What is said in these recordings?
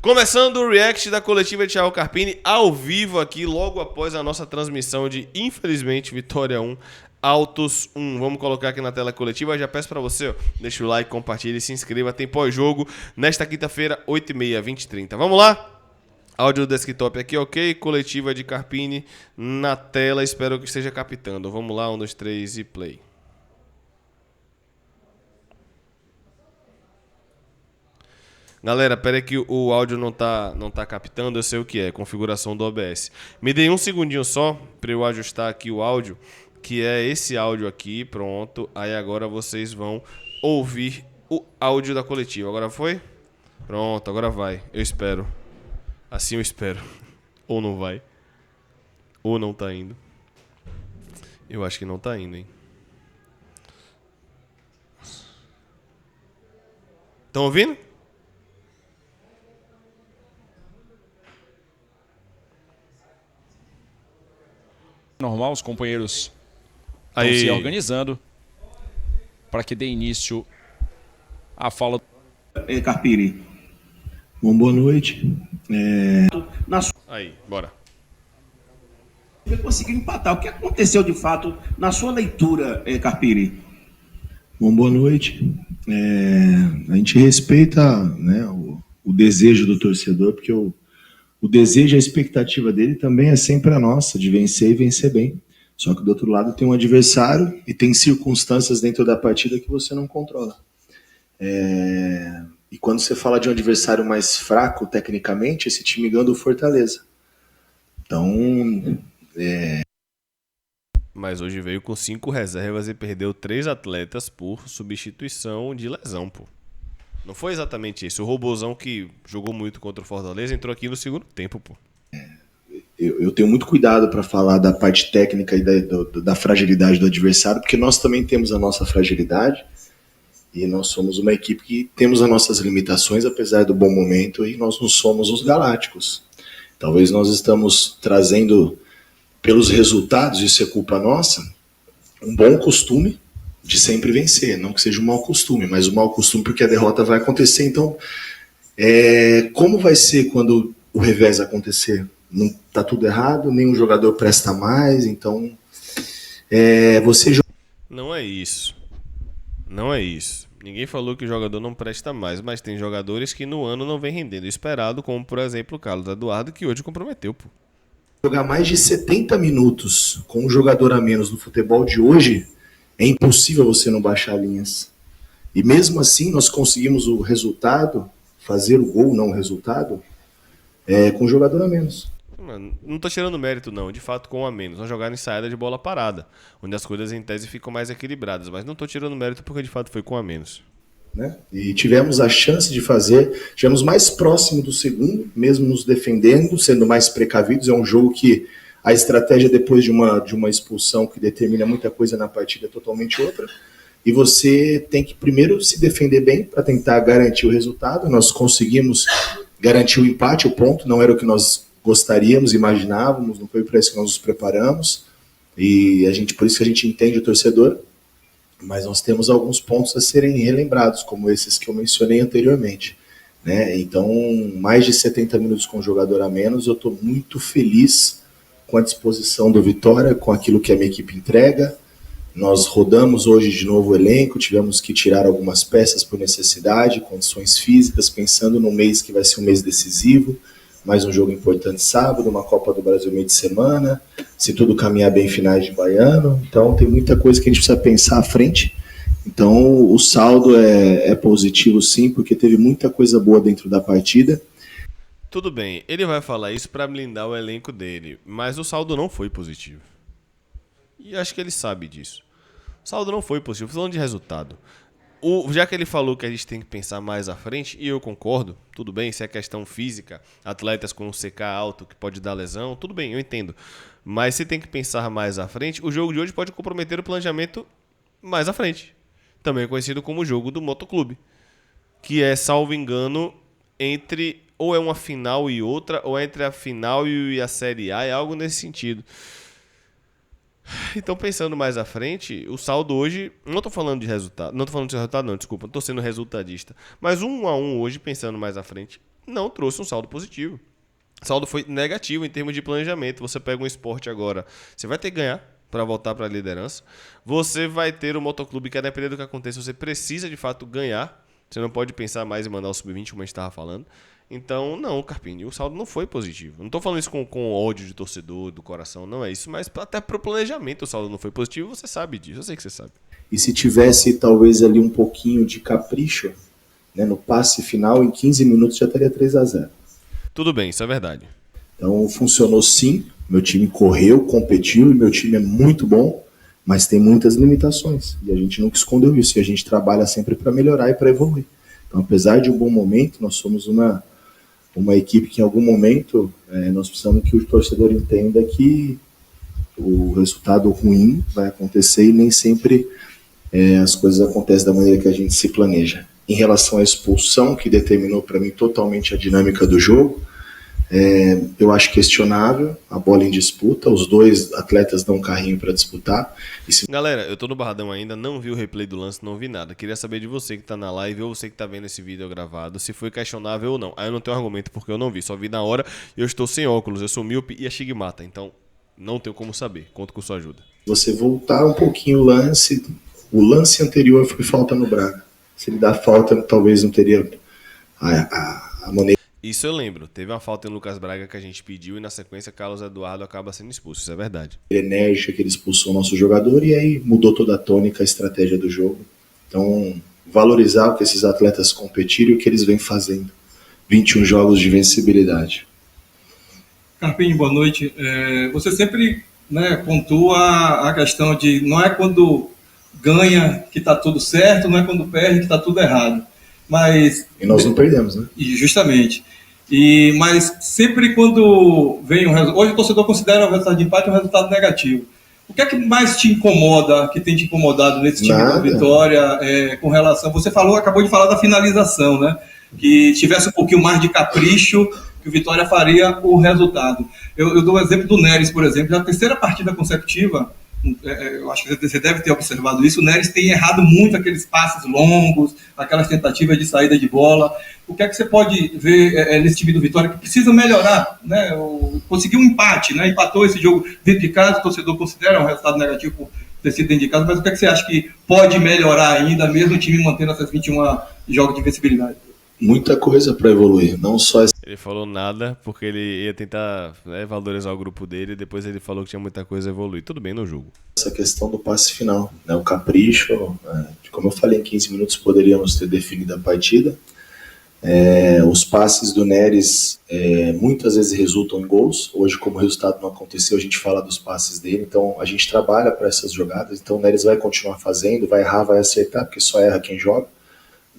Começando o react da coletiva de Thiago Carpini ao vivo aqui, logo após a nossa transmissão de, infelizmente, Vitória 1, Altos 1. Vamos colocar aqui na tela coletiva. Eu já peço pra você, ó, deixa o like, compartilha e se inscreva. Tem pós-jogo nesta quinta-feira, 8h30, 20h30. Vamos lá? Áudio do desktop aqui, ok. Coletiva de Carpini na tela. Espero que esteja captando. Vamos lá, 1, 2, 3 e play. Galera, pera aí que o áudio não tá captando, eu sei o que é, configuração do OBS. Me dê um segundinho só para eu ajustar aqui o áudio, que é esse áudio aqui, pronto. Aí agora vocês vão ouvir o áudio da coletiva. Agora foi? Pronto, agora vai, eu espero. Assim eu espero. Ou não vai. Ou não tá indo. Eu acho que não tá indo, hein. Estão ouvindo? Normal, os companheiros estão se organizando para que dê início à fala. Carpini, bom, boa noite. Aí, bora. Conseguiu empatar. O que aconteceu de fato na sua leitura, Carpini? Bom, boa noite. A gente respeita, né, o desejo do torcedor, porque o desejo e a expectativa dele também é sempre a nossa, de vencer e vencer bem. Só que do outro lado tem um adversário e tem circunstâncias dentro da partida que você não controla. E quando você fala de um adversário mais fraco tecnicamente, esse time ganha do Fortaleza. Então... Mas hoje veio com 5 reservas e perdeu 3 atletas por substituição de lesão, pô. Não foi exatamente isso. O Robozão, que jogou muito contra o Fortaleza, entrou aqui no segundo tempo, pô. Eu tenho muito cuidado para falar da parte técnica e da fragilidade do adversário, porque nós também temos a nossa fragilidade e nós somos uma equipe que temos as nossas limitações, apesar do bom momento, e nós não somos os galácticos. Talvez nós estamos trazendo, pelos resultados, isso é culpa nossa, um bom costume de sempre vencer, não que seja um mau costume, mas um mau costume porque a derrota vai acontecer. Então, como vai ser quando o revés acontecer? Não tá tudo errado, nenhum jogador presta mais, então você... Não é isso. Não é isso. Ninguém falou que o jogador não presta mais, mas tem jogadores que no ano não vem rendendo esperado, como por exemplo o Carlos Eduardo, que hoje comprometeu, pô. Jogar mais de 70 minutos com um jogador a menos no futebol de hoje, é impossível você não baixar linhas. E mesmo assim nós conseguimos o resultado, fazer o gol, não o resultado, com um jogador a menos. Mano, não tô tirando mérito não, de fato com um a menos. Nós jogaram em saída de bola parada, onde as coisas em tese ficam mais equilibradas, mas não tô tirando mérito porque de fato foi com um a menos. Né? E tivemos a chance de fazer, tivemos mais próximo do segundo, mesmo nos defendendo, sendo mais precavidos. É um jogo que a estratégia depois de uma expulsão que determina muita coisa na partida é totalmente outra. E você tem que primeiro se defender bem para tentar garantir o resultado. Nós conseguimos garantir o empate, o ponto, não era o que nós gostaríamos, imaginávamos, não foi para isso que nós nos preparamos. E por isso que a gente entende o torcedor. Mas nós temos alguns pontos a serem relembrados, como esses que eu mencionei anteriormente. Né? Então, mais de 70 minutos com um jogador a menos, eu estou muito feliz com a disposição do Vitória, com aquilo que a minha equipe entrega. Nós rodamos hoje de novo o elenco, tivemos que tirar algumas peças por necessidade, condições físicas, pensando num mês que vai ser um mês decisivo, mais um jogo importante sábado, uma Copa do Brasil meio de semana, se tudo caminhar bem, finais de Baiano. Então tem muita coisa que a gente precisa pensar à frente. Então o saldo é positivo sim, porque teve muita coisa boa dentro da partida. Tudo bem, ele vai falar isso para blindar o elenco dele, mas o saldo não foi positivo. E acho que ele sabe disso. O saldo não foi positivo, falando de resultado. Já que ele falou que a gente tem que pensar mais à frente, e eu concordo, tudo bem, se é questão física, atletas com um CK alto que pode dar lesão, tudo bem, eu entendo. Mas se tem que pensar mais à frente, o jogo de hoje pode comprometer o planejamento mais à frente. Também conhecido como o jogo do Motoclube. Que é, salvo engano, ou é uma final e outra, ou é entre a final e a Série A, é algo nesse sentido. Então, pensando mais à frente, o saldo hoje... Não tô falando de resultado. Não tô falando de resultado, não, desculpa. Não tô sendo resultadista. Mas 1-1 hoje, pensando mais à frente, não trouxe um saldo positivo. O saldo foi negativo em termos de planejamento. Você pega um esporte agora, você vai ter que ganhar para voltar para a liderança. Você vai ter o motoclube que, a depender do que aconteça, você precisa de fato ganhar. Você não pode pensar mais em mandar o sub-20, como a gente estava falando. Então, não, Carpini, o saldo não foi positivo. Não estou falando isso com ódio de torcedor, do coração, não é isso. Mas até para o planejamento o saldo não foi positivo, você sabe disso, eu sei que você sabe. E se tivesse talvez ali um pouquinho de capricho, né, no passe final, em 15 minutos já estaria 3-0. Tudo bem, isso é verdade. Então funcionou sim, meu time correu, competiu e meu time é muito bom, mas tem muitas limitações. E a gente nunca escondeu isso, e a gente trabalha sempre para melhorar e para evoluir. Então, apesar de um bom momento, nós somos uma equipe que em algum momento nós precisamos que o torcedor entenda que o resultado ruim vai acontecer e nem sempre as coisas acontecem da maneira que a gente se planeja. Em relação à expulsão, que determinou para mim totalmente a dinâmica do jogo, eu acho questionável a bola em disputa, os dois atletas dão um carrinho para disputar. Galera, eu tô no Barradão ainda, não vi o replay do lance, não vi nada. Queria saber de você que tá na live ou você que tá vendo esse vídeo gravado, se foi questionável ou não. Aí eu não tenho argumento porque eu não vi, só vi na hora e eu estou sem óculos, eu sou míope e astigmata, então não tenho como saber, conto com sua ajuda. Você voltar um pouquinho o lance anterior foi falta no Braga. Se ele dá falta, talvez não teria a maneira. Isso eu lembro. Teve uma falta em Lucas Braga que a gente pediu e na sequência Carlos Eduardo acaba sendo expulso. Isso é verdade. Enérgica que ele expulsou o nosso jogador e aí mudou toda a tônica, a estratégia do jogo. Então, valorizar o que esses atletas competiram e o que eles vêm fazendo. 21 jogos de vencibilidade. Carpini, boa noite. Você sempre pontua a questão de não é quando ganha que está tudo certo, não é quando perde que está tudo errado. Mas, e nós não perdemos, né? Justamente. Mas sempre quando vem um resultado... Hoje o torcedor considera o resultado de empate um resultado negativo. O que é que mais te incomoda, que tem te incomodado nesse time da Vitória, com relação... Você acabou de falar da finalização, né? Que tivesse um pouquinho mais de capricho, que o Vitória faria o resultado. Eu dou o exemplo do Neres, por exemplo. Na terceira partida consecutiva, eu acho que você deve ter observado isso, o Neres tem errado muito aqueles passes longos, aquelas tentativas de saída de bola. O que é que você pode ver nesse time do Vitória que precisa melhorar, né? Conseguiu um empate, né? Empatou esse jogo dentro de casa, o torcedor considera um resultado negativo por ter sido dentro de casa, mas o que é que você acha que pode melhorar ainda, mesmo o time mantendo essas 21 jogos de invencibilidade? Muita coisa para evoluir, não só... Ele falou nada porque ele ia tentar valorizar o grupo dele e depois ele falou que tinha muita coisa a evoluir. Tudo bem no jogo. Essa questão do passe final, né? O capricho, como eu falei, em 15 minutos poderíamos ter definido a partida. Os passes do Neres muitas vezes resultam em gols. Hoje, como o resultado não aconteceu, a gente fala dos passes dele. Então, a gente trabalha para essas jogadas. Então, o Neres vai continuar fazendo, vai errar, vai acertar, porque só erra quem joga.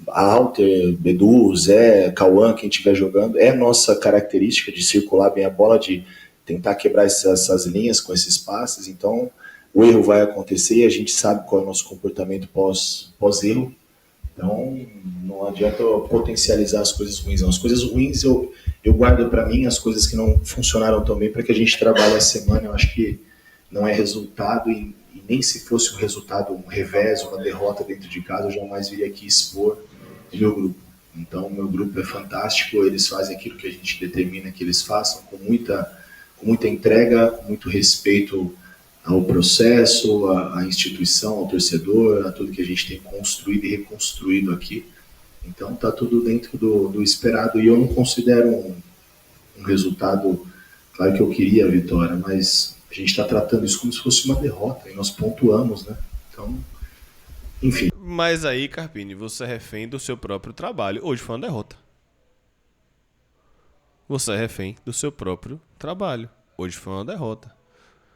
Alter, Bedu, Zé, Cauã, quem estiver jogando, é nossa característica de circular bem a bola, de tentar quebrar essas linhas com esses passes. Então o erro vai acontecer e a gente sabe qual é o nosso comportamento pós-erro. Então não adianta potencializar as coisas ruins, não. As coisas ruins eu guardo para mim, as coisas que não funcionaram tão bem, para que a gente trabalhe a semana. Eu acho que não é resultado e nem se fosse um resultado, um revés, uma derrota dentro de casa, eu jamais viria aqui expor o meu grupo. Então, o meu grupo é fantástico, eles fazem aquilo que a gente determina que eles façam, com muita entrega, com muito respeito ao processo, à instituição, ao torcedor, a tudo que a gente tem construído e reconstruído aqui. Então, está tudo dentro do esperado, e eu não considero um resultado, claro que eu queria a vitória, mas a gente está tratando isso como se fosse uma derrota, e nós pontuamos, né? Então, enfim. Mas aí, Carpini, você é refém do seu próprio trabalho. Hoje foi uma derrota. Você é refém do seu próprio trabalho. Hoje foi uma derrota.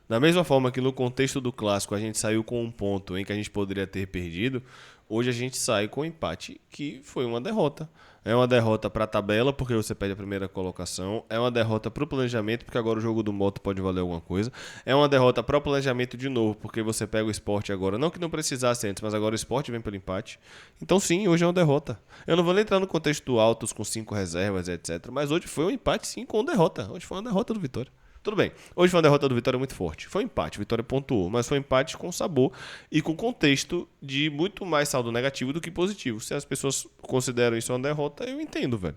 Da mesma forma que no contexto do clássico a gente saiu com um ponto em que a gente poderia ter perdido, hoje a gente sai com um empate que foi uma derrota. É uma derrota para a tabela, porque você perde a primeira colocação. É uma derrota para o planejamento, porque agora o jogo do Moto pode valer alguma coisa. É uma derrota para o planejamento de novo, porque você pega o Sport agora. Não que não precisasse antes, mas agora o Sport vem pelo empate. Então sim, hoje é uma derrota. Eu não vou nem entrar no contexto do Altos com 5 reservas, etc. Mas hoje foi um empate sim com derrota. Hoje foi uma derrota do Vitória. Tudo bem, hoje foi uma derrota do Vitória muito forte. Foi um empate, o Vitória pontuou, mas foi um empate com sabor e com contexto de muito mais saldo negativo do que positivo. Se as pessoas consideram isso uma derrota, eu entendo, velho.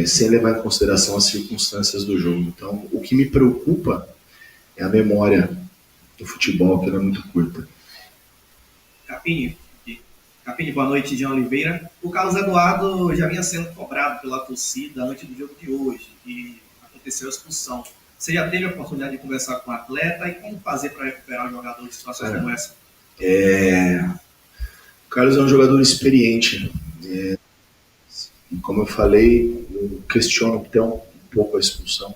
sem levar em consideração as circunstâncias do jogo. Então, o que me preocupa é a memória do futebol, que ela é muito curta. Capini, boa noite, Jean Oliveira. O Carlos Eduardo já vinha sendo cobrado pela torcida antes do jogo de hoje e aconteceu a expulsão. Você já teve a oportunidade de conversar com o atleta e como fazer para recuperar o jogador de situações como essa? O Carlos é um jogador experiente. E como eu falei, eu questiono até um pouco a expulsão.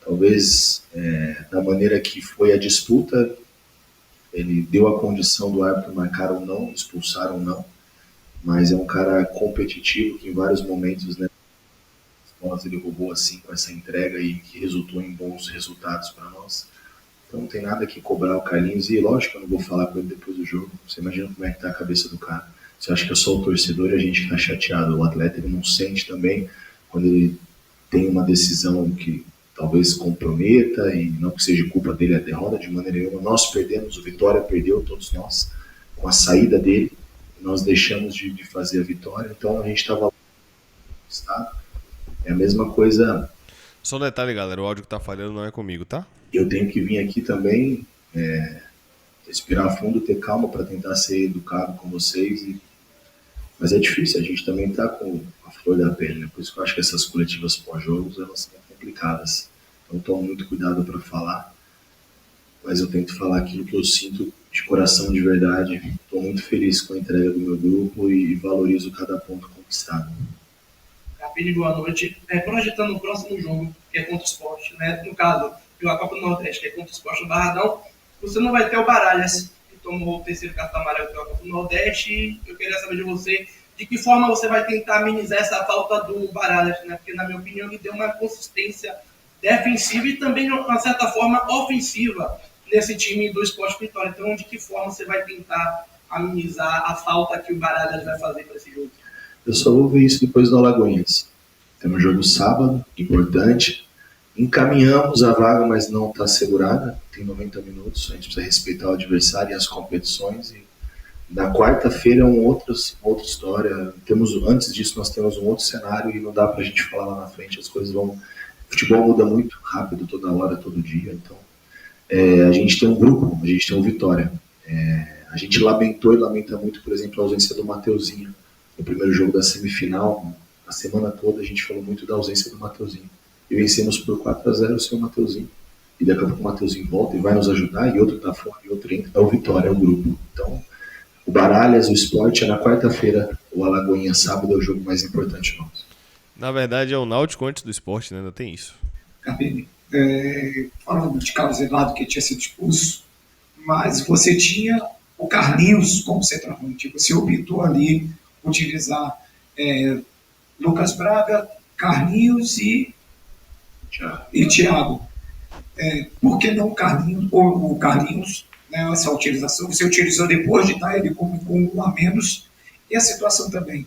Talvez da maneira que foi a disputa, ele deu a condição do árbitro marcar ou não, expulsar ou não, mas é um cara competitivo que em vários momentos, né, ele roubou assim com essa entrega e que resultou em bons resultados para nós. Então não tem nada que cobrar o Carlinhos, e lógico que eu não vou falar com ele depois do jogo. Você imagina como é que tá a cabeça do cara. Você acha que é só o torcedor e a gente tá chateado. O atleta, ele não sente também quando ele tem uma decisão que talvez comprometa, e não que seja culpa dele a derrota de maneira nenhuma. Nós perdemos, o Vitória perdeu, todos nós, com a saída dele, nós deixamos de fazer a vitória, então a gente estava no estado. É a mesma coisa. Só um detalhe, galera, o áudio que tá falhando não é comigo, tá? Eu tenho que vir aqui também, respirar fundo, ter calma para tentar ser educado com vocês, mas é difícil, a gente também tá com a flor da pele, né? Por isso que eu acho que essas coletivas pós-jogos, elas são complicadas. Então tomo muito cuidado para falar, mas eu tento falar aquilo que eu sinto de coração, de verdade. Estou muito feliz com a entrega do meu grupo e valorizo cada ponto conquistado. Capini, boa noite. Projetando o próximo jogo, que é contra o Sport, né? No caso, pela Copa do Nordeste, que é contra o Sport do Barradão, você não vai ter o Baralhas, que tomou o terceiro cartão amarelo pela Copa do Nordeste, e eu queria saber de você de que forma você vai tentar amenizar essa falta do Baralhas, né? Porque, na minha opinião, ele deu uma consistência defensiva e também, de uma certa forma, ofensiva nesse time do Sport Vitória. Então, de que forma você vai tentar amenizar a falta que o Baralhas vai fazer para esse jogo? Eu só vou ver isso depois do Alagoinhas. Temos um jogo sábado, importante. Encaminhamos a vaga, mas não está assegurada. Tem 90 minutos, a gente precisa respeitar o adversário e as competições. E na quarta-feira é outra história. Antes disso, nós temos um outro cenário e não dá para a gente falar lá na frente. As coisas vão... O futebol muda muito rápido, toda hora, todo dia. Então, a gente tem um grupo, a gente tem um Vitória. A gente lamentou e lamenta muito, por exemplo, a ausência do Mateuzinho. No primeiro jogo da semifinal, a semana toda a gente falou muito da ausência do Mateuzinho. E vencemos por 4-0 sem o Mateuzinho. E daqui a pouco o Mateuzinho volta e vai nos ajudar, e outro tá fora, e outro entra. É o Vitória, é o grupo. Então, o Baralhas, o Sport é na quarta-feira, o Alagoinha sábado é o jogo mais importante nosso. Na verdade é o Náutico antes do Sport, né? Ainda tem isso. Capini, falando de Carlos Eduardo, que tinha sido expulso, mas você tinha o Carlinhos como centroavante. Você optou ali utilizar Lucas Braga, Carlinhos e Thiago. Por que não o Carlinhos, né, essa utilização? Você utilizou depois de dar ele com um a menos. E a situação também.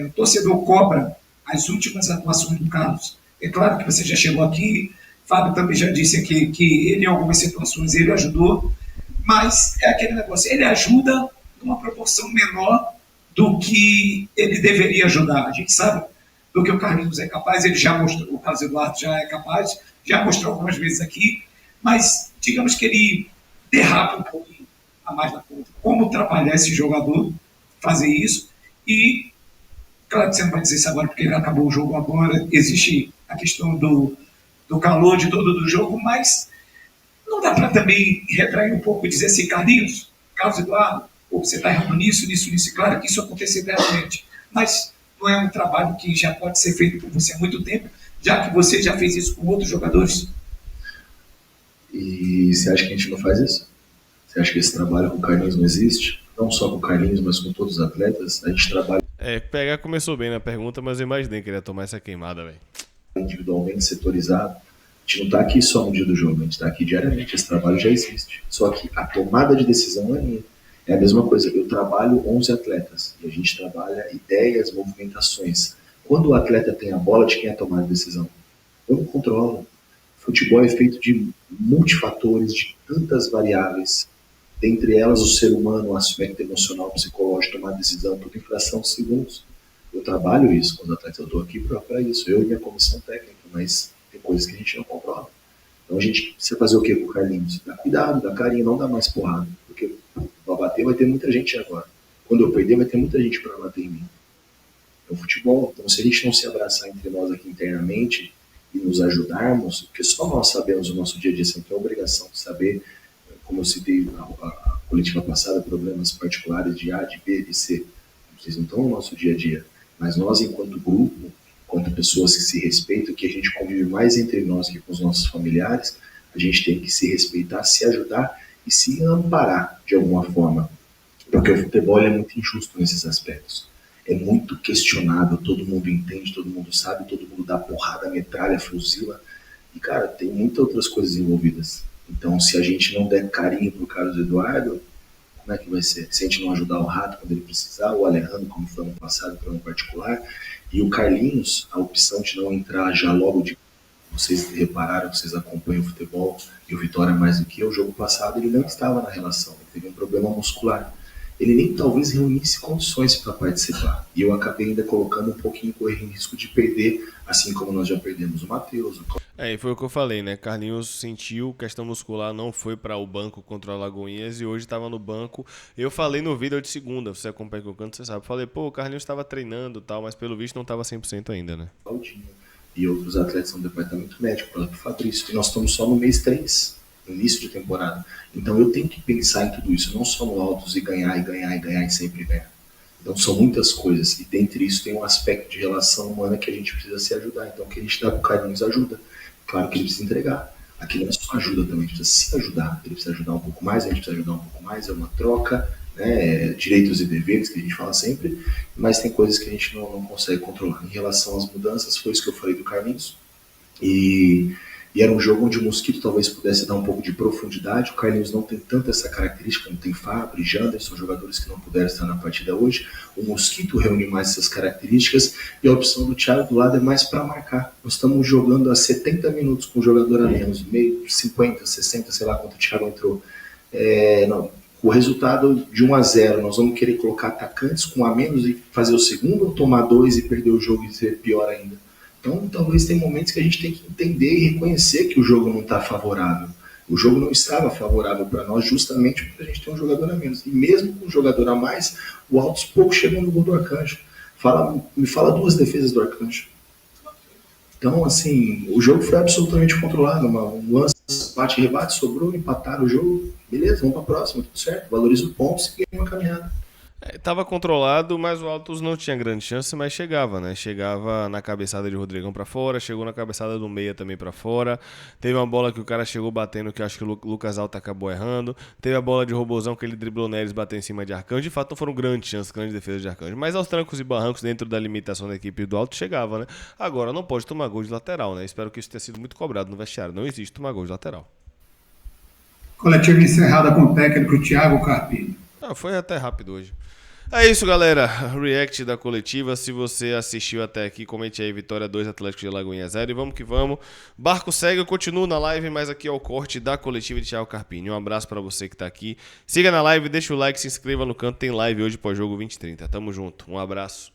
O torcedor cobra as últimas atuações do Carlos. É claro que você já chegou aqui, Fábio também já disse aqui que ele, em algumas situações, ele ajudou, mas é aquele negócio, ele ajuda numa proporção menor do que ele deveria ajudar. A gente sabe do que o Carlinhos é capaz, ele já mostrou, o Carlos Eduardo já é capaz, já mostrou algumas vezes aqui, mas digamos que ele derrapa um pouquinho a mais na conta. Como trabalhar esse jogador, fazer isso, e claro que você não vai dizer isso agora porque acabou o jogo agora, existe a questão do calor de todo o jogo, mas não dá para também retrair um pouco e dizer assim, Carlos Eduardo, você está errando nisso, claro que isso acontece eternamente, mas não é um trabalho que já pode ser feito por você há muito tempo, já que você já fez isso com outros jogadores. E você acha que a gente não faz isso? Você acha que esse trabalho com o Carlinhos não existe? Não só com o Carlinhos, mas com todos os atletas, a gente trabalha... Pegar começou bem na pergunta, mas eu imaginei que ele ia tomar essa queimada, velho. Individualmente, setorizado. A gente não está aqui só no dia do jogo, a gente está aqui diariamente, esse trabalho já existe. Só que a tomada de decisão é minha. É a mesma coisa, eu trabalho 11 atletas e a gente trabalha ideias, movimentações. Quando o atleta tem a bola, de quem é tomar a decisão? Eu não controlo. Futebol é feito de multifatores, de tantas variáveis. Dentre elas, o ser humano, o aspecto emocional, psicológico, tomar decisão, tudo em fração de segundos. Eu trabalho isso com os atletas, eu estou aqui para isso, eu e minha comissão técnica, mas tem coisas que a gente não controla. Então a gente precisa fazer o que com o Carlinhos? Dá cuidado, dá carinho, não dá mais porrada. Porque para bater vai ter muita gente agora. Quando eu perder, vai ter muita gente para bater em mim. É o futebol. Então se a gente não se abraçar entre nós aqui internamente e nos ajudarmos, porque só nós sabemos o nosso dia a dia, você não tem a obrigação de saber, como eu citei a coletiva passada, problemas particulares de A, de B, de C. Vocês não estão no nosso dia a dia. Mas nós, enquanto grupo, enquanto pessoas que se respeitam, que a gente convive mais entre nós que com os nossos familiares, a gente tem que se respeitar, se ajudar e se amparar de alguma forma. Porque o futebol é muito injusto nesses aspectos. É muito questionável, todo mundo entende, todo mundo sabe, todo mundo dá porrada, metralha, fuzila. E, cara, tem muitas outras coisas envolvidas. Então, se a gente não der carinho pro Carlos Eduardo, como é que vai ser? Se a gente não ajudar o Rato quando ele precisar, o Alejandro, como foi ano passado, para um particular, e o Carlinhos, a opção de não entrar já logo de... Vocês repararam, vocês acompanham o futebol, e o Vitória mais do que eu, o jogo passado ele não estava na relação, ele teve um problema muscular. Ele nem talvez reunisse condições para participar. E eu acabei ainda colocando um pouquinho correr em risco de perder, assim como nós já perdemos o Matheus. E foi o que eu falei, né? Carlinhos sentiu questão muscular, não foi para o banco contra o Alagoinhas e hoje estava no banco. Eu falei no vídeo de segunda, você acompanha que eu canto, você sabe. Falei, pô, o Carlinhos estava treinando e tal, mas pelo visto não estava 100% ainda, né? E outros atletas são do departamento médico, o próprio Fabrício. E nós estamos só no mês 3. No início de temporada. Então eu tenho que pensar em tudo isso, não só no altos e ganhar e sempre ganhar. Então são muitas coisas, e dentre isso tem um aspecto de relação humana que a gente precisa se ajudar. Então o que a gente dá pro Carlinhos ajuda. Claro que ele precisa entregar. Aqui não é só ajuda também, a gente precisa se ajudar. Ele precisa ajudar um pouco mais, a gente precisa ajudar um pouco mais, é uma troca, né? Direitos e deveres que a gente fala sempre, mas tem coisas que a gente não consegue controlar. Em relação às mudanças, foi isso que eu falei do Carlinhos. E era um jogo onde o Mosquito talvez pudesse dar um pouco de profundidade. O Carlinhos não tem tanto essa característica, não tem Fábio, Janderson, jogadores que não puderam estar na partida hoje. O Mosquito reúne mais essas características e a opção do Thiago do lado é mais para marcar. Nós estamos jogando há 70 minutos com um jogador a menos, meio 50, 60, sei lá quanto o Thiago entrou. O resultado de 1-0, nós vamos querer colocar atacantes com a menos e fazer o segundo, ou tomar 2 e perder o jogo e ser pior ainda? Então, talvez tem momentos que a gente tem que entender e reconhecer que o jogo não está favorável. O jogo não estava favorável para nós justamente porque a gente tem um jogador a menos. E mesmo com um jogador a mais, o Altos pouco chegou no gol do Arcanjo. Me fala 2 defesas do Arcanjo. Então, assim, o jogo foi absolutamente controlado. Um lance, bate, rebate, sobrou, empataram o jogo. Beleza, vamos para a próxima, tudo certo. Valoriza o ponto e ganha uma caminhada. Tava controlado, mas o Altos não tinha grande chance, mas chegava, né? Chegava na cabeçada de Rodrigão pra fora, chegou na cabeçada do Meia também pra fora. Teve uma bola que o cara chegou batendo, que eu acho que o Lucas Alta acabou errando. Teve a bola de Robozão que ele driblou neles, bateu em cima de Arcanjo. De fato, não foram grandes chances, grandes defesas de Arcanjo. Mas aos trancos e barrancos, dentro da limitação da equipe do Alto, chegava, né? Agora, não pode tomar gol de lateral, né? Espero que isso tenha sido muito cobrado no vestiário. Não existe tomar gol de lateral. Coletiva encerrada com o técnico Thiago Carpini. Foi até rápido hoje. É isso, galera. React da coletiva. Se você assistiu até aqui, comente aí. Vitória 2, Atlético de Alagoinhas 0. E vamos que vamos. Barco segue, eu continuo na live, mas aqui é o corte da coletiva de Thiago Carpini. Um abraço pra você que tá aqui. Siga na live, deixa o like, se inscreva no canto. Tem live hoje pós-jogo 20h30. Tamo junto. Um abraço.